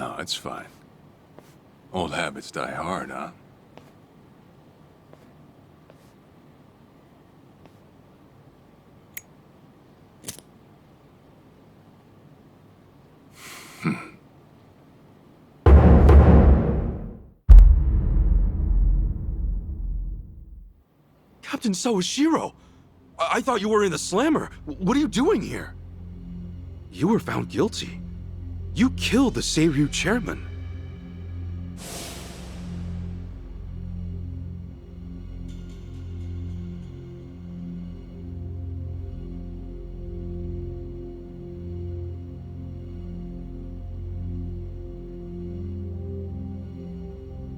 No, it's fine. Old habits die hard, huh? Captain Sawashiro! I thought you were in the slammer. What are you doing here? You were found guilty. You killed the Seiryu chairman.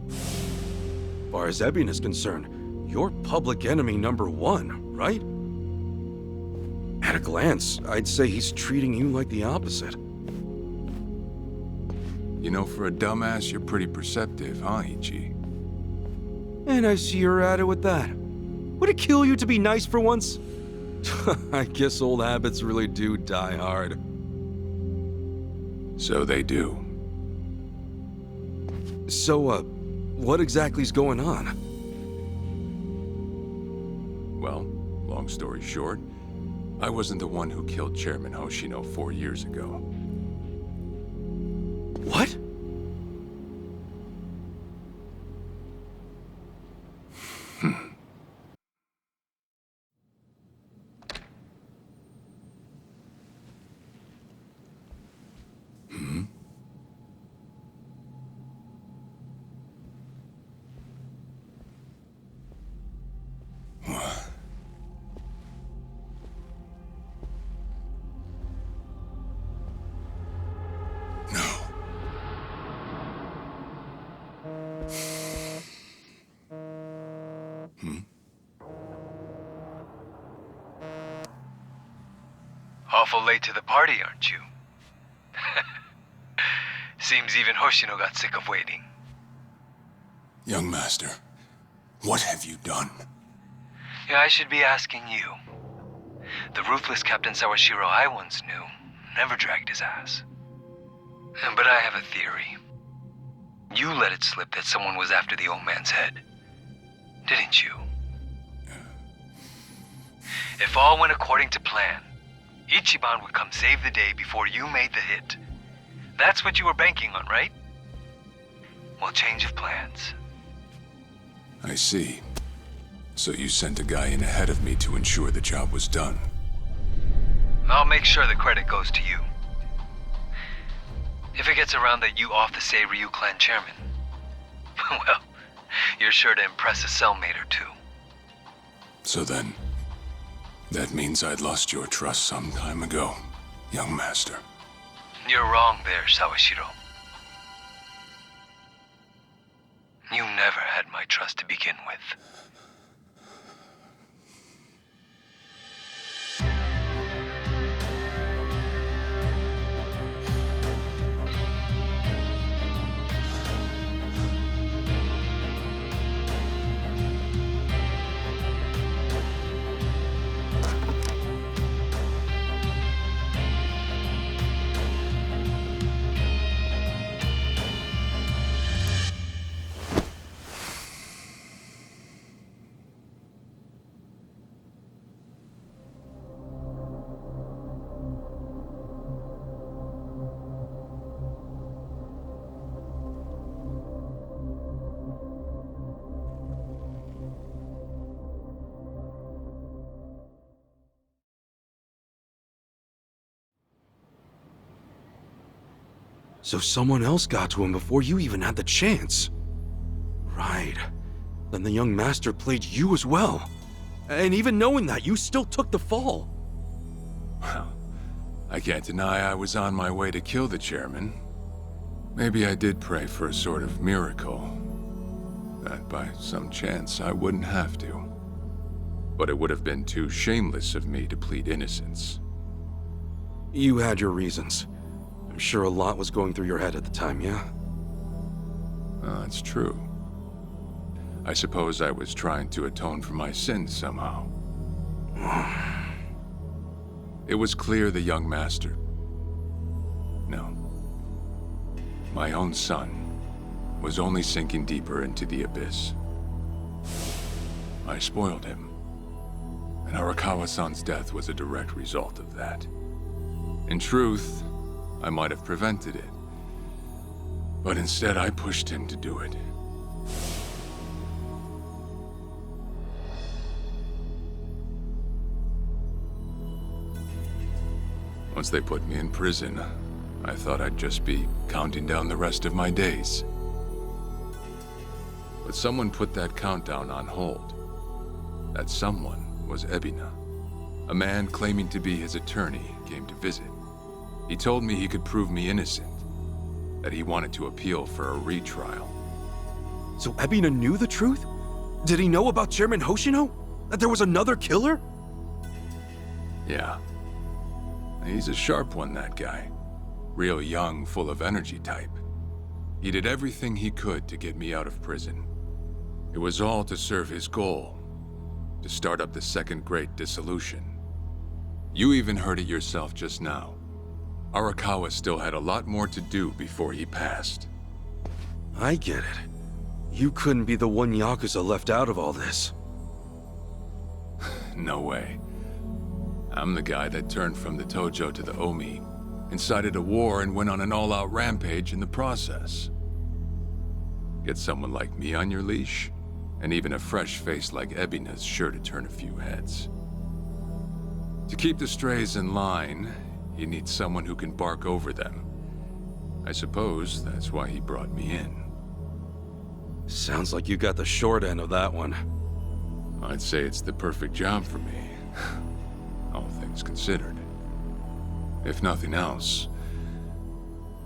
As far as Ebion is concerned, you're public enemy #1, right? At a glance, I'd say he's treating you like the opposite. You know, for a dumbass, you're pretty perceptive, huh, Ichi? And I see you're at it with that. Would it kill you to be nice for once? I guess old habits really do die hard. So they do. So, what exactly's going on? Well, long story short, I wasn't the one who killed Chairman Hoshino 4 years ago. What? Awful late to the party, aren't you? Seems even Hoshino got sick of waiting. Young master, what have you done? Yeah, I should be asking you. The ruthless Captain Sawashiro I once knew never dragged his ass. But I have a theory. You let it slip that someone was after the old man's head, didn't you? If all went according to plan, Ichiban would come save the day before you made the hit. That's what you were banking on, right? Well, change of plans. I see. So you sent a guy in ahead of me to ensure the job was done. I'll make sure the credit goes to you. If it gets around that you off the Seiryu clan chairman, well, you're sure to impress a cellmate or two. So then, that means I'd lost your trust some time ago, young master. You're wrong there, Sawashiro. You never had my trust to begin with. So someone else got to him before you even had the chance. Right. Then the young master played you as well. And even knowing that, you still took the fall. Well, I can't deny I was on my way to kill the chairman. Maybe I did pray for a sort of miracle. That by some chance I wouldn't have to. But it would have been too shameless of me to plead innocence. You had your reasons. I'm sure a lot was going through your head at the time, yeah? That's true. I suppose I was trying to atone for my sins somehow. It was clear the young master... No. my own son, was only sinking deeper into the abyss. I spoiled him, and Arakawa-san's death was a direct result of that. In truth, I might have prevented it, but instead I pushed him to do it. Once they put me in prison, I thought I'd just be counting down the rest of my days. But someone put that countdown on hold. That someone was Ebina. A man claiming to be his attorney came to visit. He told me he could prove me innocent, that he wanted to appeal for a retrial. So Ebina knew the truth? Did he know about Chairman Hoshino? That there was another killer? Yeah. He's a sharp one, that guy. Real young, full of energy type. He did everything he could to get me out of prison. It was all to serve his goal, to start up the Second Great Dissolution. You even heard it yourself just now. Arakawa still had a lot more to do before he passed. I get it. You couldn't be the one Yakuza left out of all this. No way. I'm the guy that turned from the Tojo to the Omi, incited a war and went on an all-out rampage in the process. Get someone like me on your leash, and even a fresh face like Ebina's sure to turn a few heads. To keep the strays in line, you need someone who can bark over them. I suppose that's why he brought me in. Sounds like you got the short end of that one. I'd say it's the perfect job for me, all things considered. If nothing else,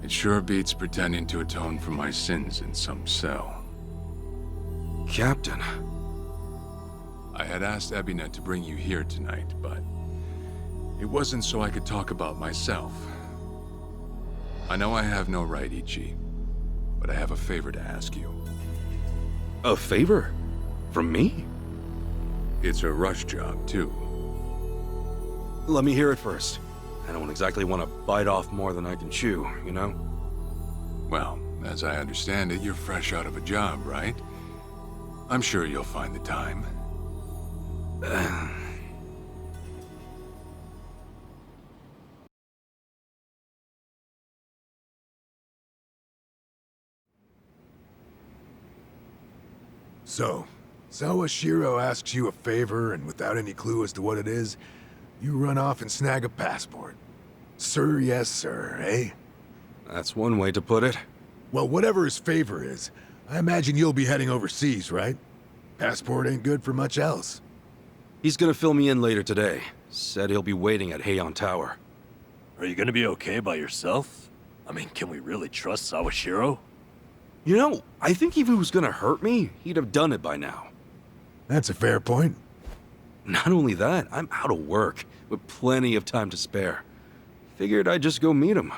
it sure beats pretending to atone for my sins in some cell. Captain. I had asked Ebina to bring you here tonight, but it wasn't so I could talk about myself. I know I have no right, Ichi, but I have a favor to ask you. A favor? From me? It's a rush job, too. Let me hear it first. I don't exactly want to bite off more than I can chew, you know? Well, as I understand it, you're fresh out of a job, right? I'm sure you'll find the time. So, Sawashiro asks you a favor, and without any clue as to what it is, you run off and snag a passport. Sir, yes, sir, eh? That's one way to put it. Well, whatever his favor is, I imagine you'll be heading overseas, right? Passport ain't good for much else. He's gonna fill me in later today. Said he'll be waiting at Heian Tower. Are you gonna be okay by yourself? I mean, can we really trust Sawashiro? You know, I think if he was gonna hurt me, he'd have done it by now. That's a fair point. Not only that, I'm out of work, with plenty of time to spare. Figured I'd just go meet him.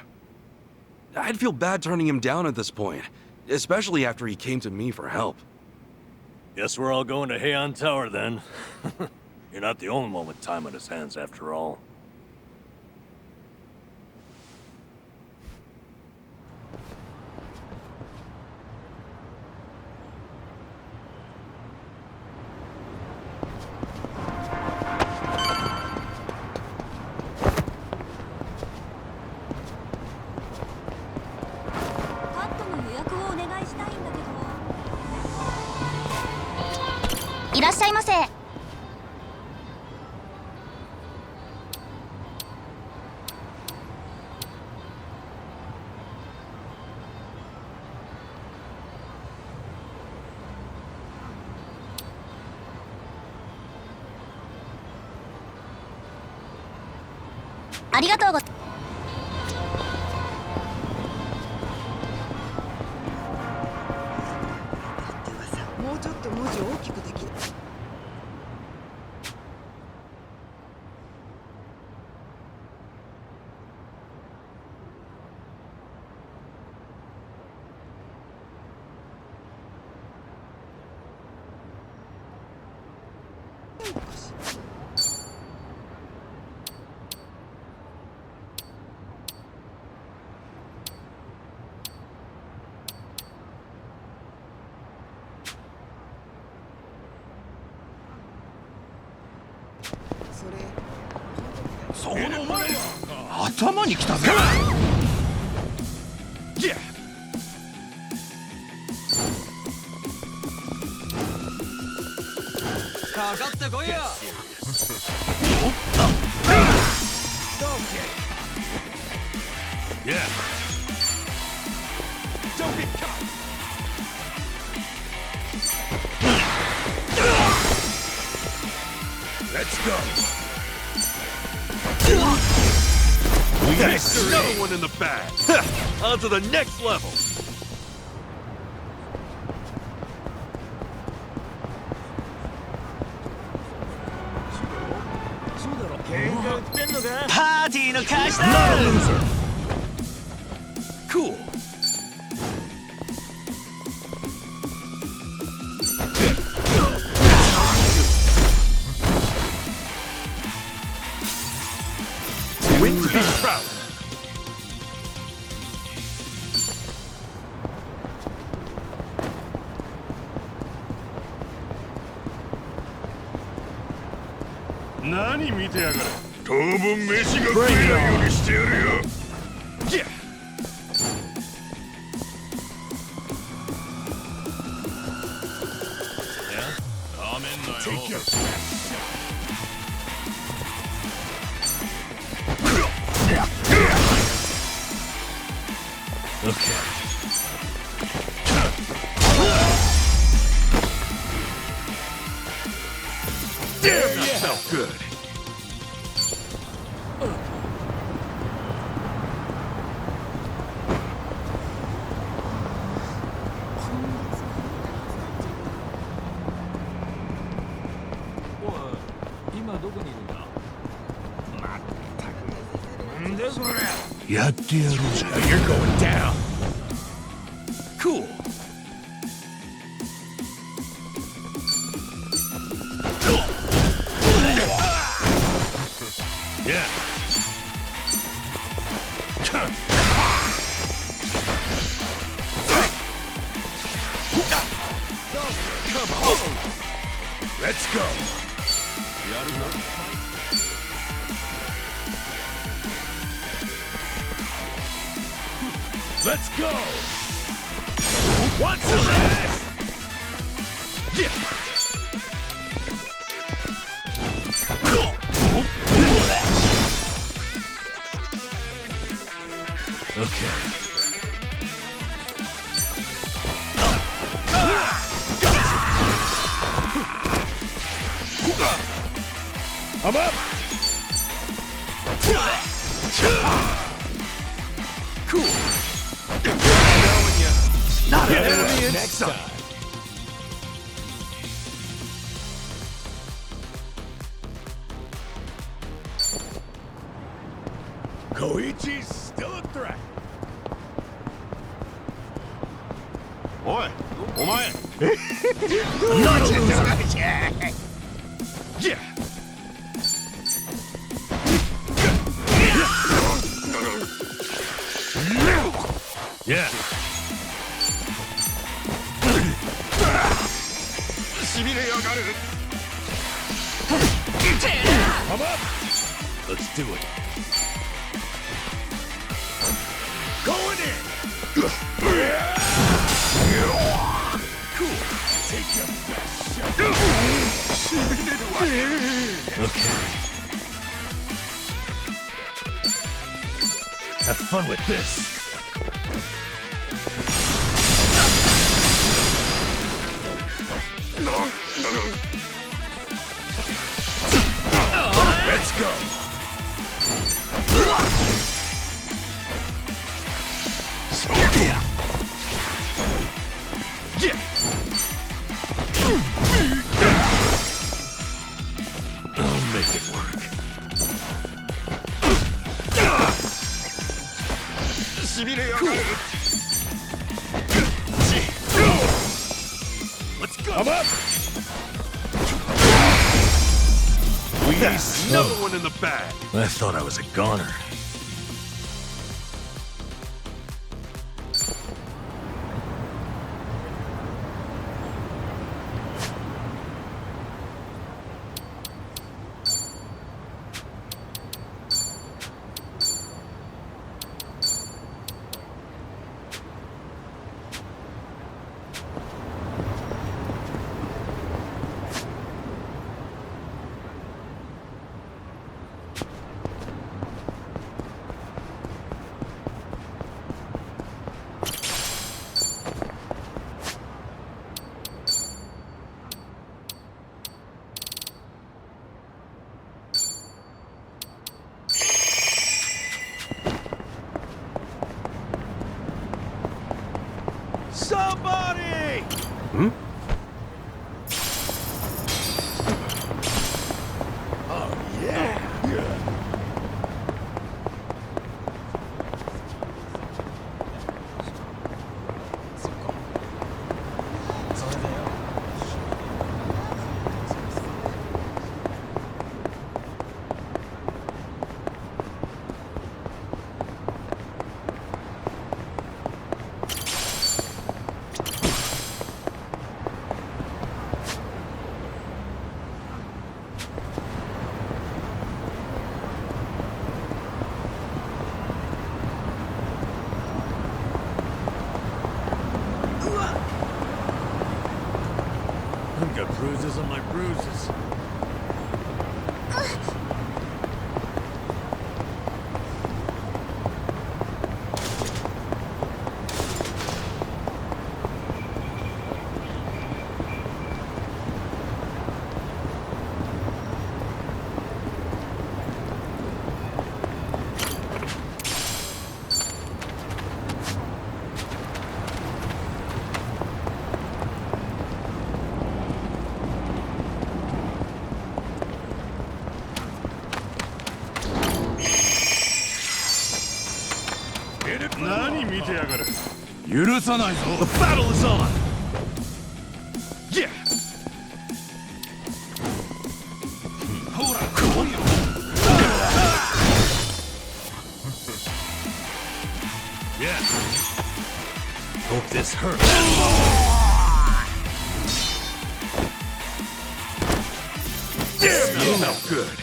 I'd feel bad turning him down at this point, especially after he came to me for help. Guess we're all going to Heian Tower then. You're not the only one with time on his hands after all. そこのお前頭に来たぜ。かかってこいよ。Yeah. Don't get caught. Let's go. That's another one in the bag. On to the next level. Partyの開始だ。Cool. Win to be proud. Nani 見てやがる。当分飯が食えないようにしてやるよ。Yeah. Take your Okay. Damn, that felt good. You're going down. Cool. Yeah. Come on. Let's go. Let's go. What's this? Yeah. Okay. I'm up. Cool. Knowing you. Not an enemy in Next sight. time. Koichi's still a threat. おい、お前。Yeah. Yeah. しびれやがる。 I'm up. Let's do it. Going in. Cool. Take your best shot. Okay. Have fun with this. Let's go. Yeah. I'll make it work. しびれやがる。Let's go. I'm up. That's another one in the bag. I thought I was a goner. body! Hmm? Oh, yeah. I've got bruises on my bruises. The battle is on! Yeah! Yeah. Hope this hurts. Damn, you smell good.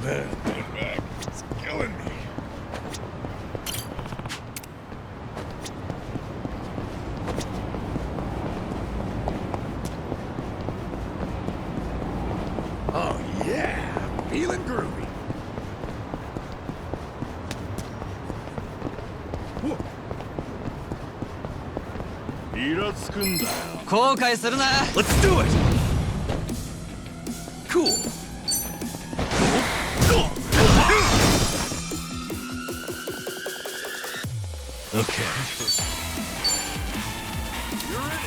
Man, that back. It's killing me. Oh, yeah. Feeling groovy. Whoa. イラつくんだよ。後悔するな。 Let's do it! Cool. Okay.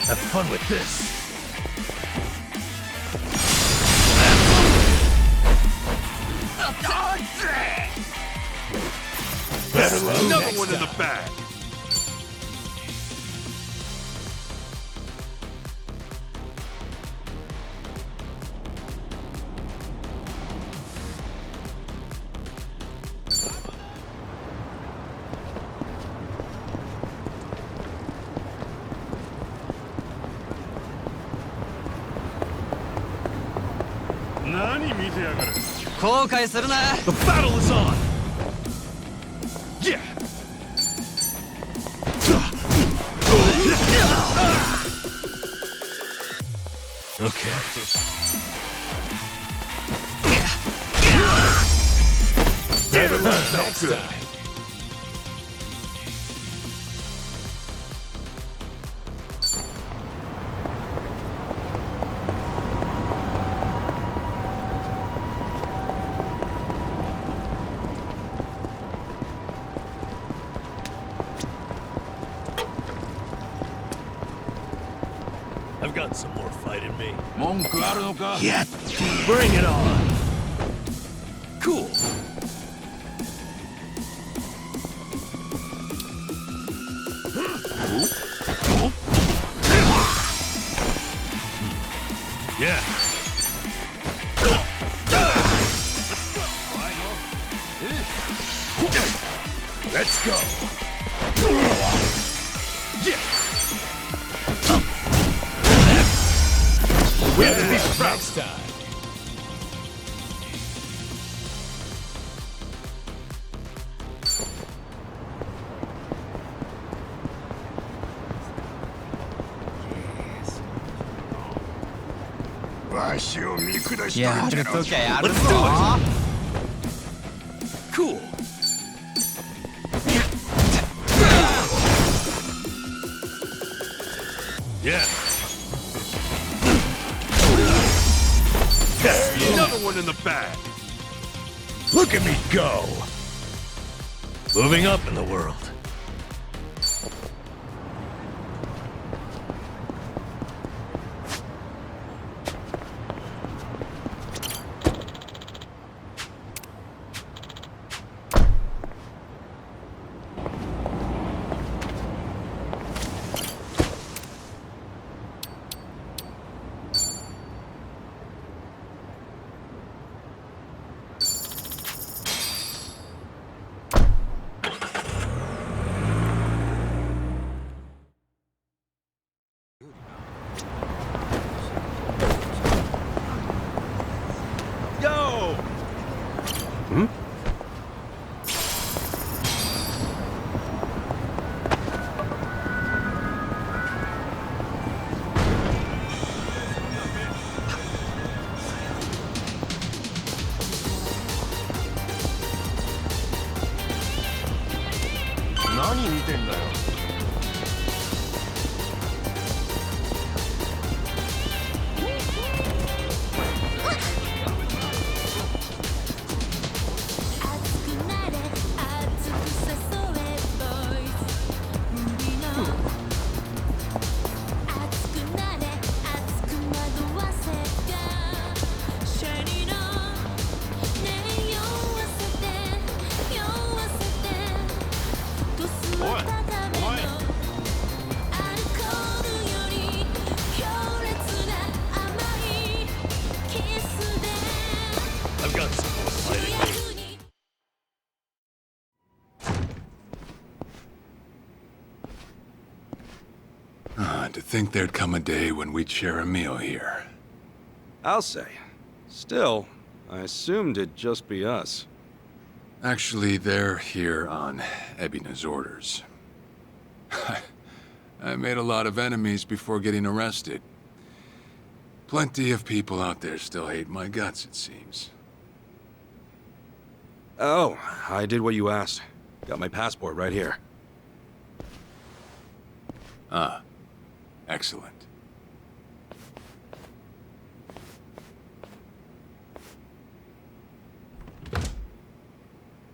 Have fun with this. Another one in the bag. The battle is on! Yeah! Okay. Better luck next time. I've got some more fight in me. Yeah! Bring it on! Cool! Yeah. Let's go. Yeah! Better luck next time. やるときゃやるぞ。 Cool. Yeah. Another one in the bag. Look at me go. Moving up in the world. Yo! Hmm? I've got some more fighting. To think there'd come a day when we'd share a meal here. I'll say. Still, I assumed it'd just be us. Actually, they're here on Ebina's orders. I made a lot of enemies before getting arrested. Plenty of people out there still hate my guts, it seems. Oh, I did what you asked. Got my passport right here. Ah, excellent.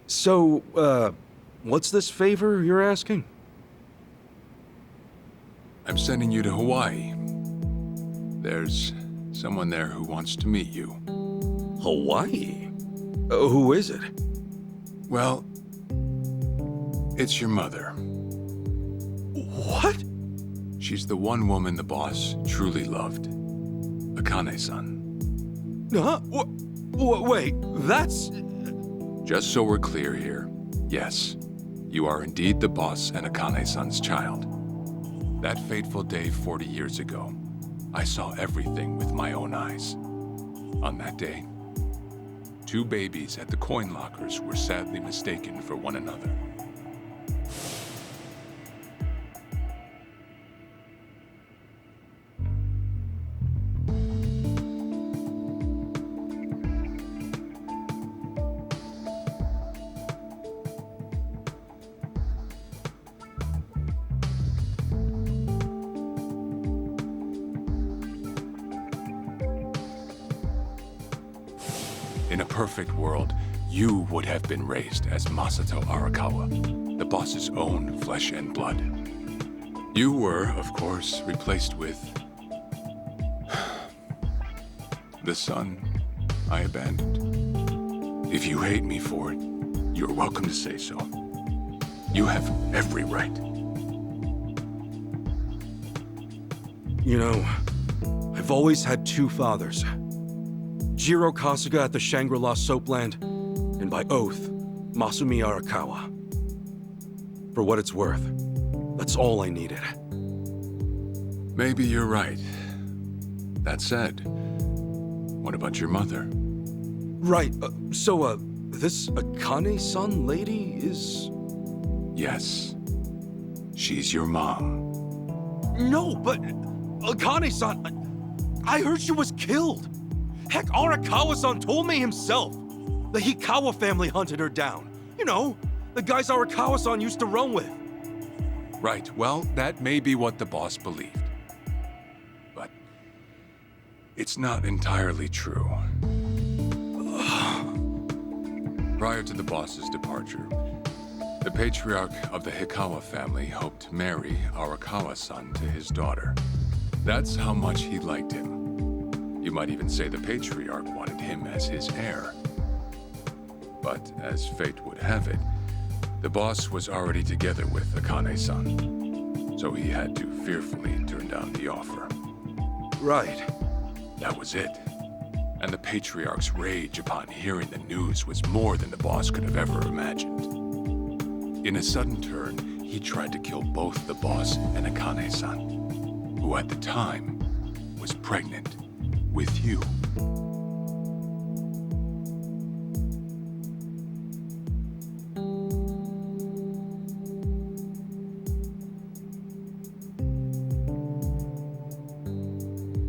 So, what's this favor you're asking? I'm sending you to Hawaii. There's someone there who wants to meet you. Hawaii? Who is it? Well, it's your mother. What? She's the one woman the boss truly loved. Akane-san. Huh? Wait, that's... Just so we're clear here, yes, you are indeed the boss and Akane-san's child. That fateful day 40 years ago, I saw everything with my own eyes. On that day, 2 babies at the coin lockers were sadly mistaken for one another. In a perfect world, you would have been raised as Masato Arakawa, the boss's own flesh and blood. You were, of course, replaced with... the son I abandoned. If you hate me for it, you're welcome to say so. You have every right. You know, I've always had 2 fathers. Jiro Kasuga at the Shangri-La Soapland, and by oath, Masumi Arakawa. For what it's worth, that's all I needed. Maybe you're right. That said, what about your mother? Right, so, this Akane-san lady is... Yes. She's your mom. No, but... Akane-san... I heard she was killed! Heck, Arakawa-san told me himself. The Hikawa family hunted her down. You know, the guys Arakawa-san used to run with. Right, well, that may be what the boss believed. But it's not entirely true. Prior to the boss's departure, the patriarch of the Hikawa family hoped to marry Arakawa-san to his daughter. That's how much he liked him. You might even say the patriarch wanted him as his heir. But as fate would have it, the boss was already together with Akane-san, so he had to fearfully turn down the offer. Right. That was it. And the patriarch's rage upon hearing the news was more than the boss could have ever imagined. In a sudden turn, he tried to kill both the boss and Akane-san, who at the time was pregnant with you.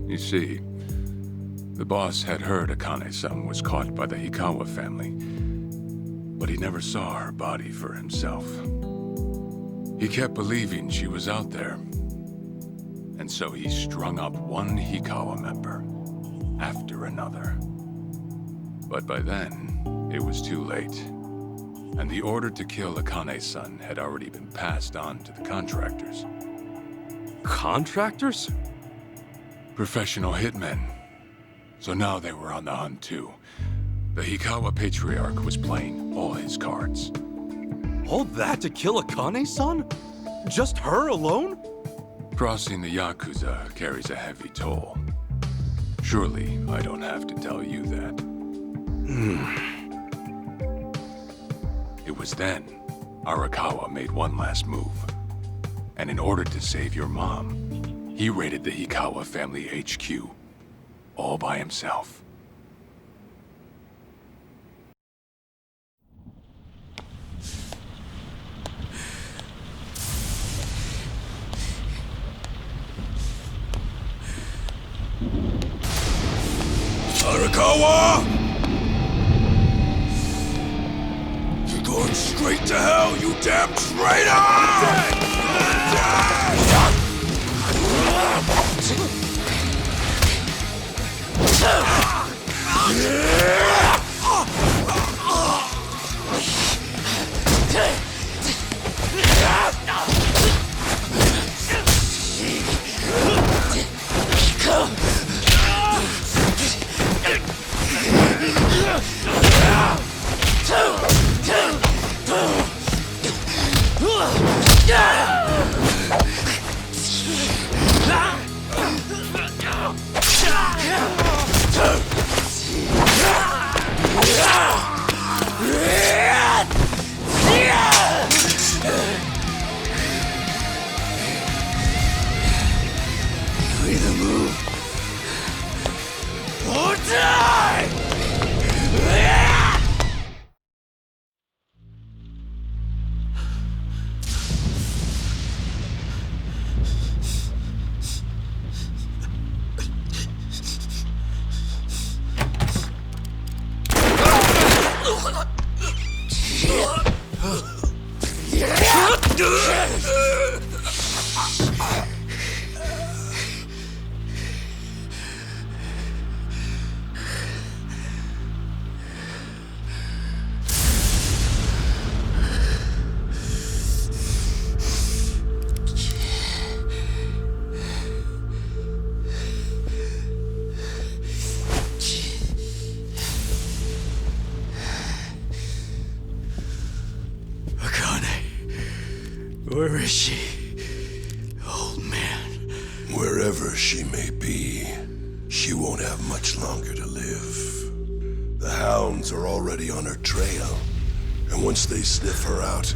You see, the boss had heard Akane-san was caught by the Hikawa family, but he never saw her body for himself. He kept believing she was out there, and so he strung up one Hikawa member after another. But by then, it was too late, and the order to kill Akane-san had already been passed on to the contractors. Contractors? Professional hitmen. So now they were on the hunt too. The Hikawa Patriarch was playing all his cards. All that to kill Akane-san? Just her alone? Crossing the Yakuza carries a heavy toll. Surely I don't have to tell you that. It was then Arakawa made one last move. And in order to save your mom, he raided the Hikawa family HQ, all by himself. Arakawa! You're going straight to hell, you damn traitor! Either move or die! Where is she? Old man. Wherever she may be, she won't have much longer to live. The hounds are already on her trail, and once they sniff her out,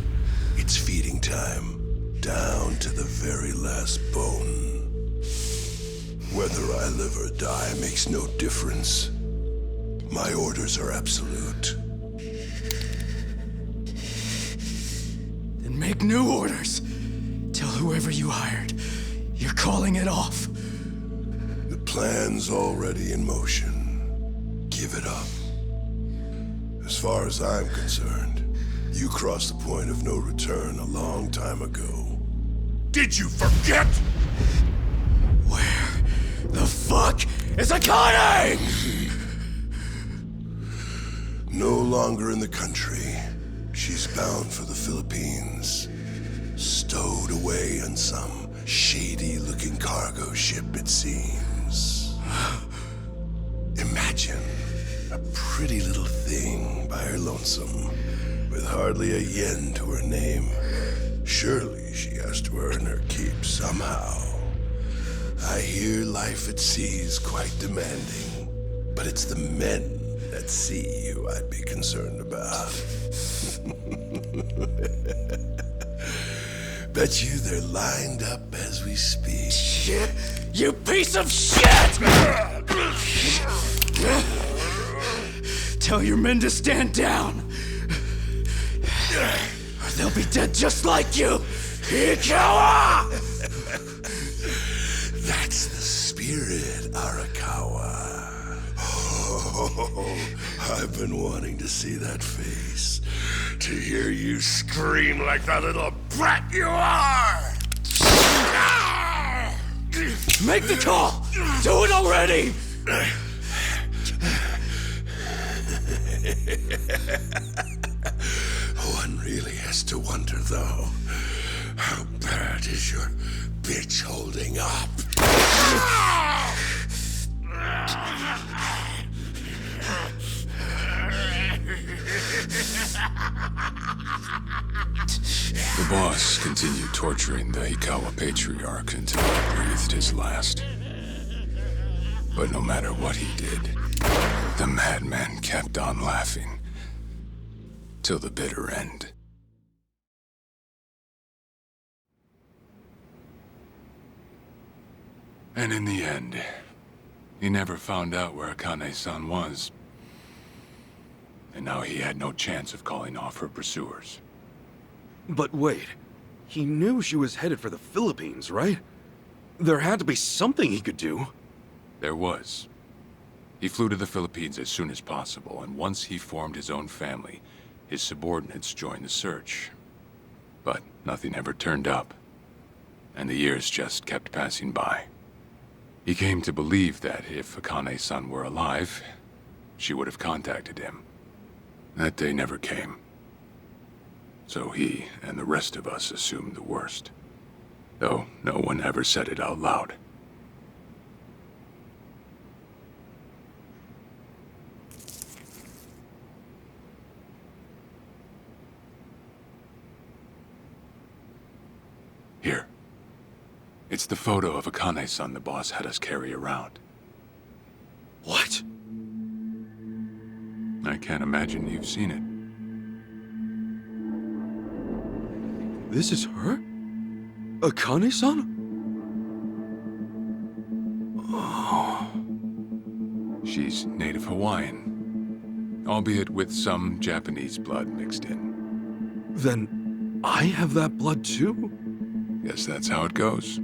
it's feeding time, down to the very last bone. Whether I live or die makes no difference. My orders are absolute. Make new orders. Tell whoever you hired, you're calling it off. The plan's already in motion. give it up. As far as I'm concerned, you crossed the point of no return a long time ago. Did you forget? Where the fuck is Akane? No longer in the country. She's bound for the Philippines. Stowed away on some shady-looking cargo ship, it seems. Imagine a pretty little thing by her lonesome, with hardly a yen to her name. Surely she has to earn her keep somehow. I hear life at sea is quite demanding, but it's the men at sea who I'd be concerned about. Bet you they're lined up as we speak. Shit! You piece of shit! Tell your men to stand down. Or they'll be dead just like you! Ikawa! That's the spirit, Arakawa. Oh, I've been wanting to see that face. To hear you scream like the little brat you are! Make the call! Do it already! One really has to wonder, though, how bad is your bitch holding up? The boss continued torturing the Ikawa patriarch until he breathed his last. But no matter what he did, the madman kept on laughing. Till the bitter end. And in the end, he never found out where Akane-san was. And now he had no chance of calling off her pursuers. But wait, he knew she was headed for the Philippines, right? There had to be something he could do. There was. He flew to the Philippines as soon as possible, and once he formed his own family, his subordinates joined the search. But nothing ever turned up, and the years just kept passing by. He came to believe that if Akane-san were alive, she would have contacted him. That day never came. So he and the rest of us assumed the worst, though no one ever said it out loud. Here. It's the photo of Akane-san the boss had us carry around. What? I can't imagine you've seen it. This is her? Akane-san? She's native Hawaiian, albeit with some Japanese blood mixed in. Then I have that blood too? Guess that's how it goes.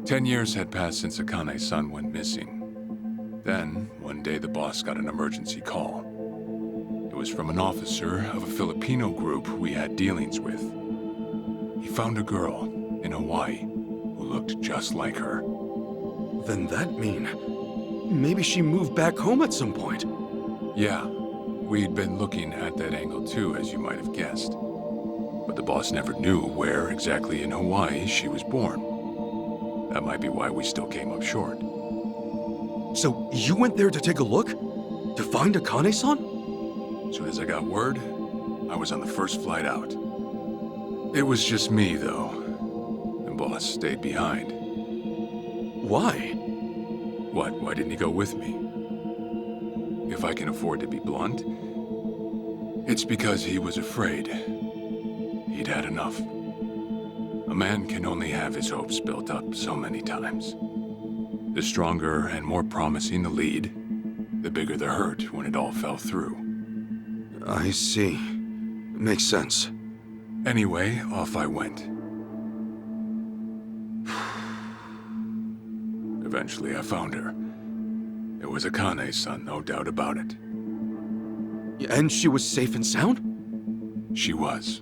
Ten years had passed since Akane-san went missing. Then, one day the boss got an emergency call. It was from an officer of a Filipino group we had dealings with. He found a girl in Hawaii who looked just like her. Then that mean maybe she moved back home at some point. Yeah, we'd been looking at that angle too, as you might have guessed. But the boss never knew where exactly in Hawaii she was born. That might be why we still came up short. So you went there to take a look? To find Akane-san? As soon as I got word, I was on the first flight out. It was just me, though. The boss stayed behind. Why? What? Why didn't he go with me? If I can afford to be blunt, it's because he was afraid. He'd had enough. A man can only have his hopes built up so many times. The stronger and more promising the lead, the bigger the hurt when it all fell through. I see. Makes sense. Anyway, off I went. Eventually, I found her. It was Akane's son, no doubt about it. And she was safe and sound? She was.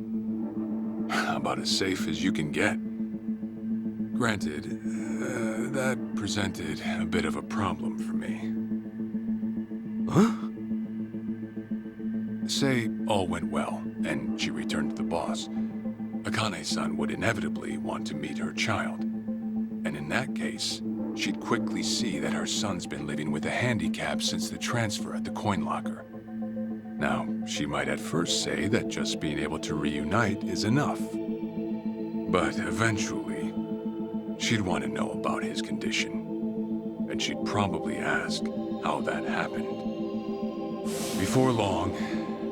About as safe as you can get. Granted, that presented a bit of a problem for me. Huh? Say all went well, and she returned to the boss. Akane's son would inevitably want to meet her child. And in that case, she'd quickly see that her son's been living with a handicap since the transfer at the coin locker. Now, she might at first say that just being able to reunite is enough. But eventually, she'd want to know about his condition. And she'd probably ask how that happened. Before long,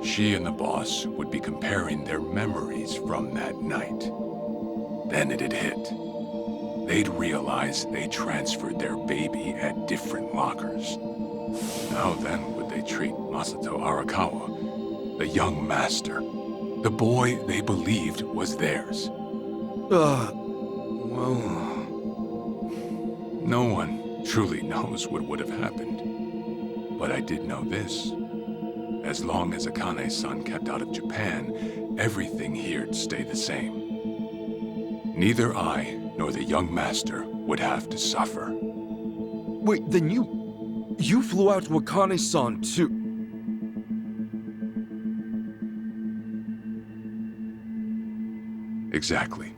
she and the boss would be comparing their memories from that night. Then it'd hit. They'd realize they transferred their baby at different lockers. How then would they treat Masato Arakawa, the young master, the boy they believed was theirs? Well... No one truly knows what would have happened. But I did know this. As long as Akane's son kept out of Japan, everything here'd stay the same. Neither I nor the young master would have to suffer. Wait, then you flew out to Akane-san too? Exactly.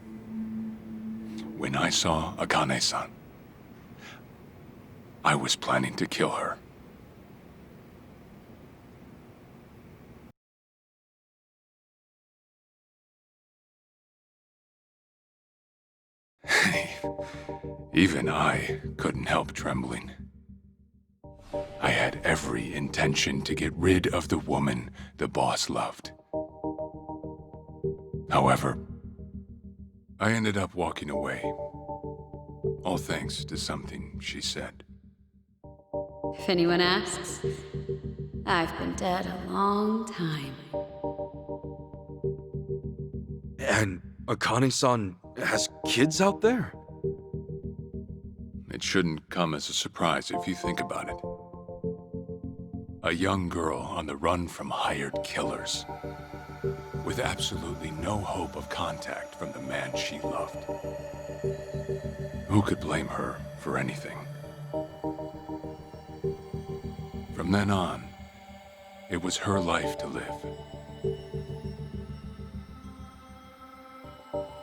When I saw Akane-san, I was planning to kill her. Even I couldn't help trembling. I had every intention to get rid of the woman the boss loved. However, I ended up walking away, all thanks to something she said. If anyone asks, I've been dead a long time. And Akane-san has kids out there? It shouldn't come as a surprise if you think about it. A young girl on the run from hired killers, with absolutely no hope of contact from the man she loved. Who could blame her for anything? From then on, it was her life to live.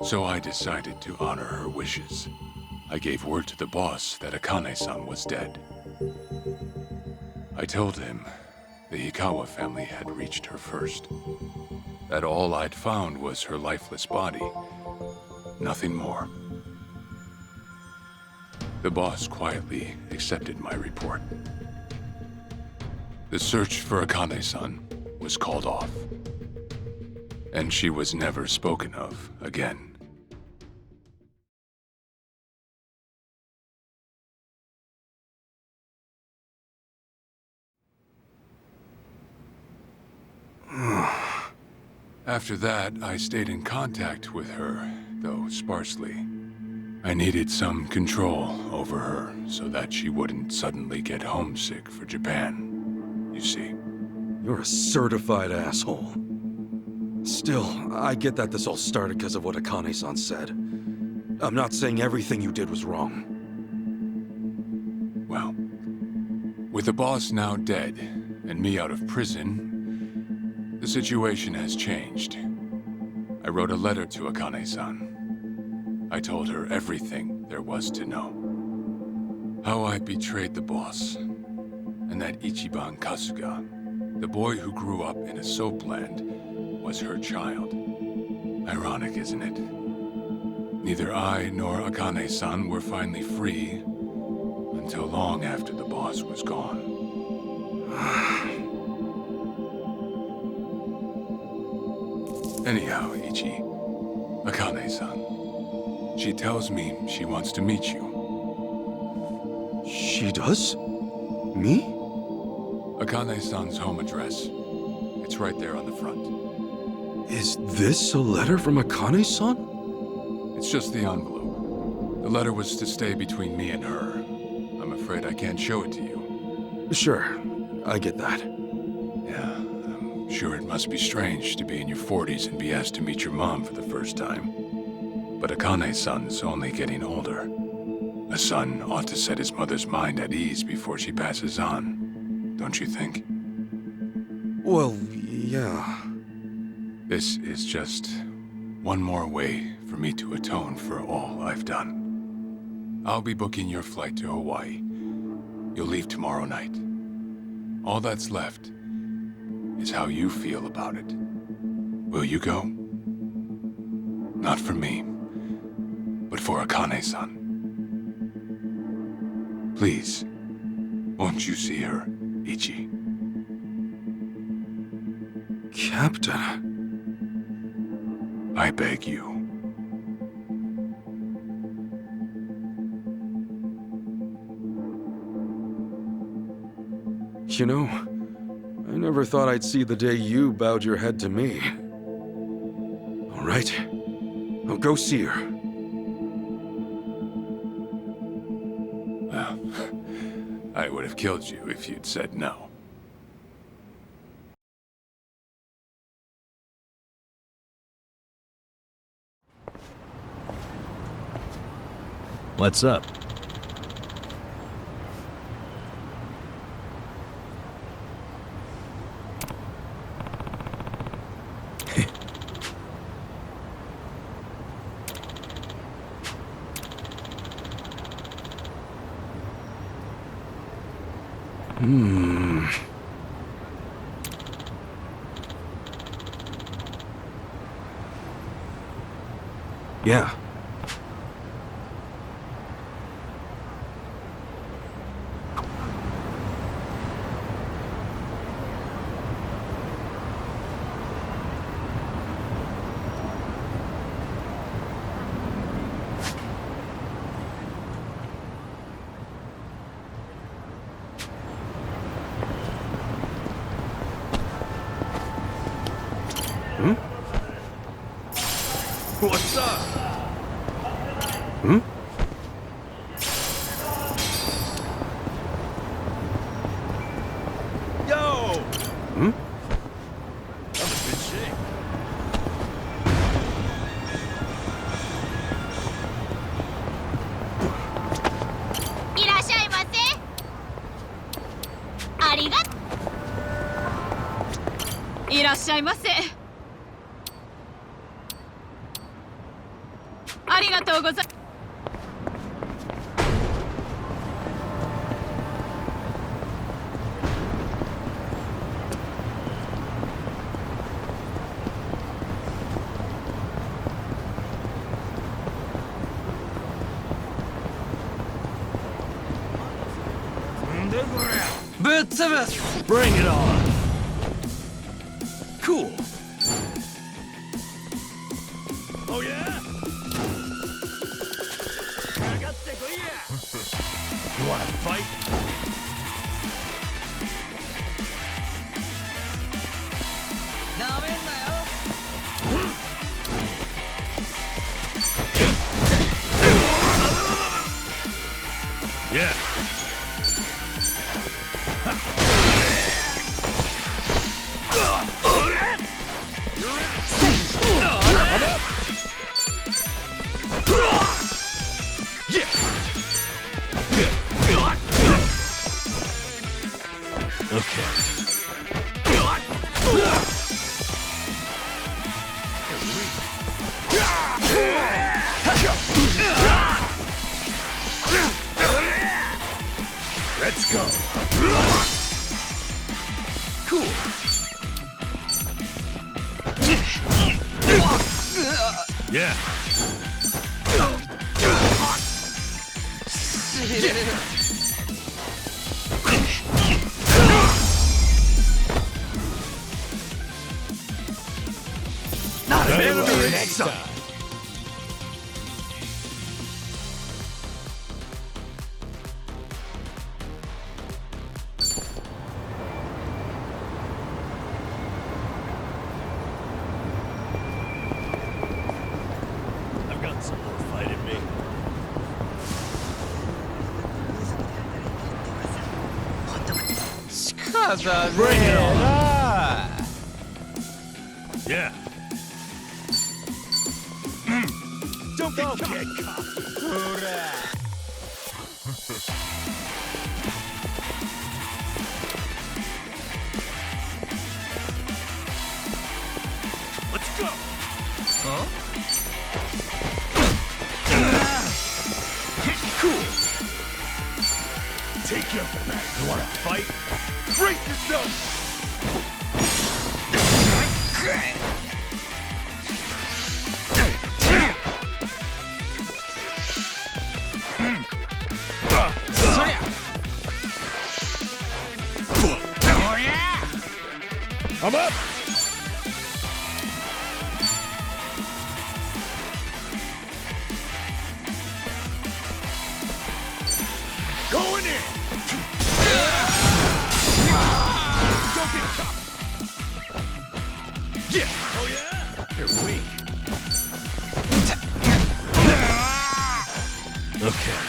So I decided to honor her wishes. I gave word to the boss that Akane-san was dead. I told him the Hikawa family had reached her first. That all I'd found was her lifeless body. Nothing more. The boss quietly accepted my report. The search for Akane-san was called off. And she was never spoken of again. After that, I stayed in contact with her, though sparsely. I needed some control over her so that she wouldn't suddenly get homesick for Japan, you see. You're a certified asshole. Still, I get that this all started because of what Akane-san said. I'm not saying everything you did was wrong. Well, with the boss now dead and me out of prison, the situation has changed. I wrote a letter to Akane-san. I told her everything there was to know. How I betrayed the boss, and that Ichiban Kasuga, the boy who grew up in a soapland, was her child. Ironic, isn't it? Neither I nor Akane-san were finally free until long after the boss was gone. Anyhow, Ichi, Akane-san, she tells me she wants to meet you. She does? Me? Akane-san's home address. It's right there on the front. Is this a letter from Akane-san? It's just the envelope. The letter was to stay between me and her. I'm afraid I can't show it to you. Sure, I get that. Yeah, I'm sure it must be strange to be in your 40s and be asked to meet your mom for the first time. But Akane-san's only getting older. A son ought to set his mother's mind at ease before she passes on, don't you think? Well, yeah. This is just one more way for me to atone for all I've done. I'll be booking your flight to Hawaii. You'll leave tomorrow night. All that's left is how you feel about it. Will you go? Not for me, but for Akane-san. Please, won't you see her, Ichi? Captain. I beg you. You know, I never thought I'd see the day you bowed your head to me. All right, I'll go see her. Well, I would have killed you if you'd said no. What's up? Yeah. What's up? Hmm? Yo! Hmm? I'm in good shape. いらっしゃいませ。ありが。いらっしゃいませ。ありがとうござい。Bring it on! Cool. Oh yeah? You wanna fight? Yeah. Let's go. Cool. Yeah. Not an Better enemy in next sight. time. Bring it on. Yeah. Don't get caught. Let's go. Cool. Take your back. You wanna fight? Brace yourself. I'm up! Going in! Don't get caught! Yeah! Oh yeah? You're weak. Okay.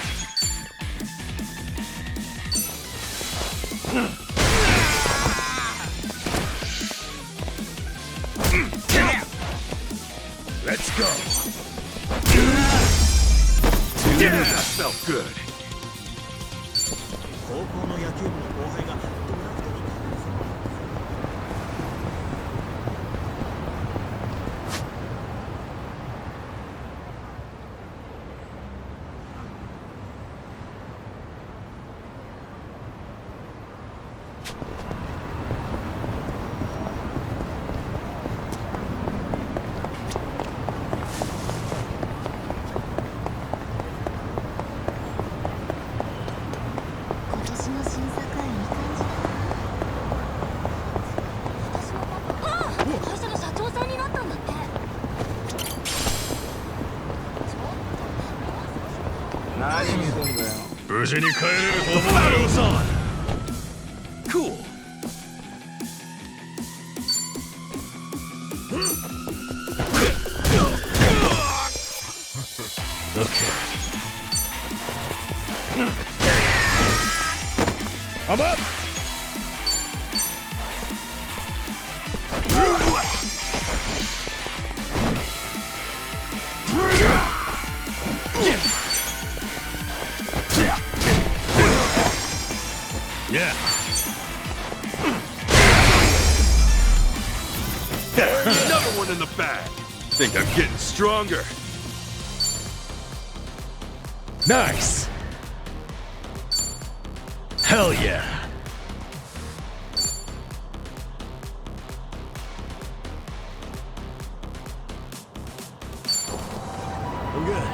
Let's go. Yeah, that felt good. Battle's on! Cool. Okay. I'm up! Yeah. Another one in the bag. Think I'm getting stronger. Nice. Hell yeah. I'm good.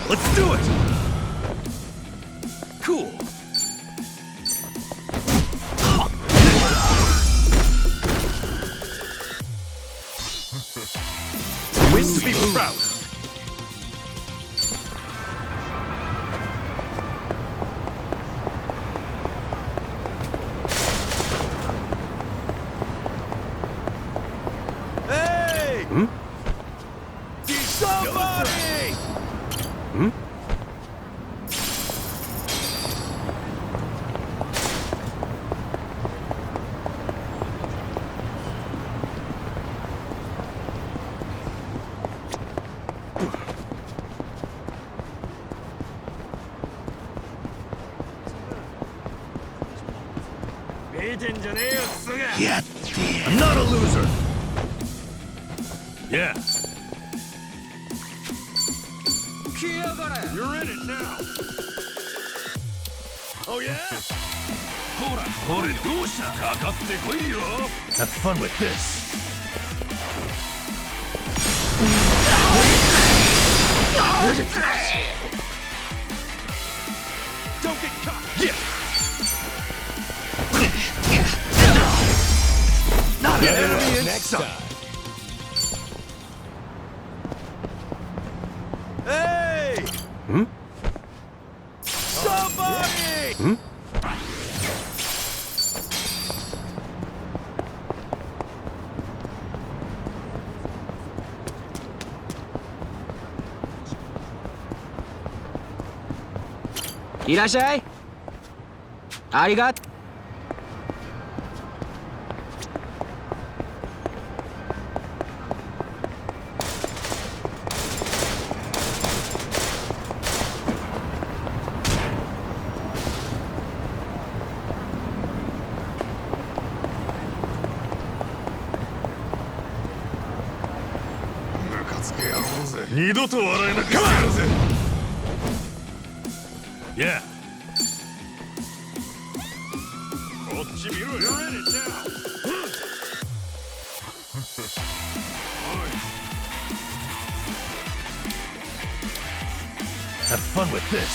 Let's do it! Cool. Wins to be proud. Hey! Hmm? Somebody! Hmm? I'm not a loser! Yeah. You're in it now. Oh yeah? Have fun with this. Don't get caught. Yeah. Hmm? Somebody! Hmm? Yeah. You're in it now. Have fun with this.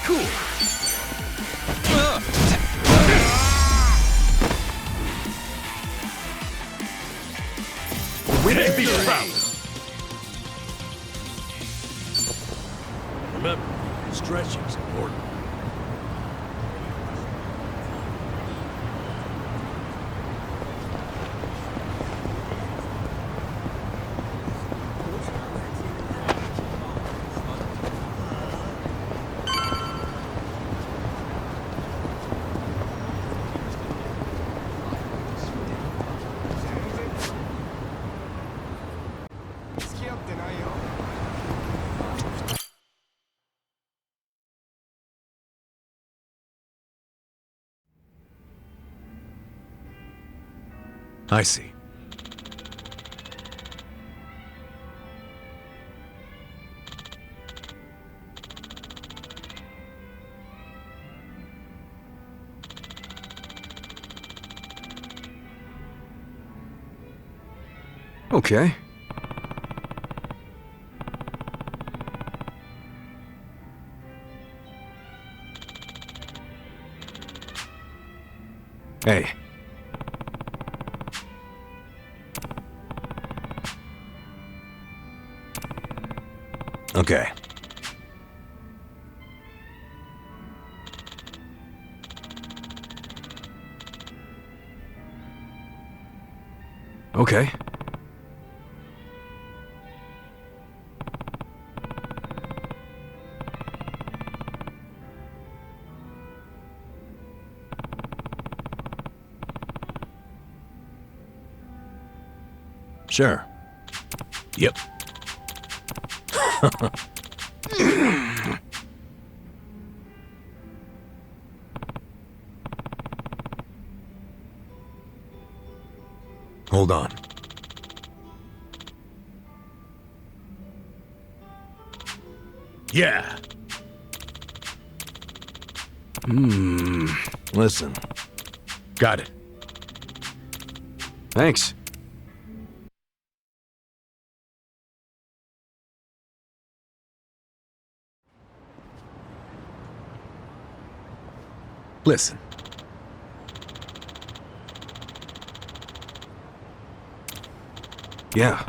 Cool. We need to be proud. Remember, stretching's important. I see. Okay. Hey. Okay. Okay. Sure. Yep. Hold on. Yeah. Listen. Got it. Thanks. Listen. Yeah.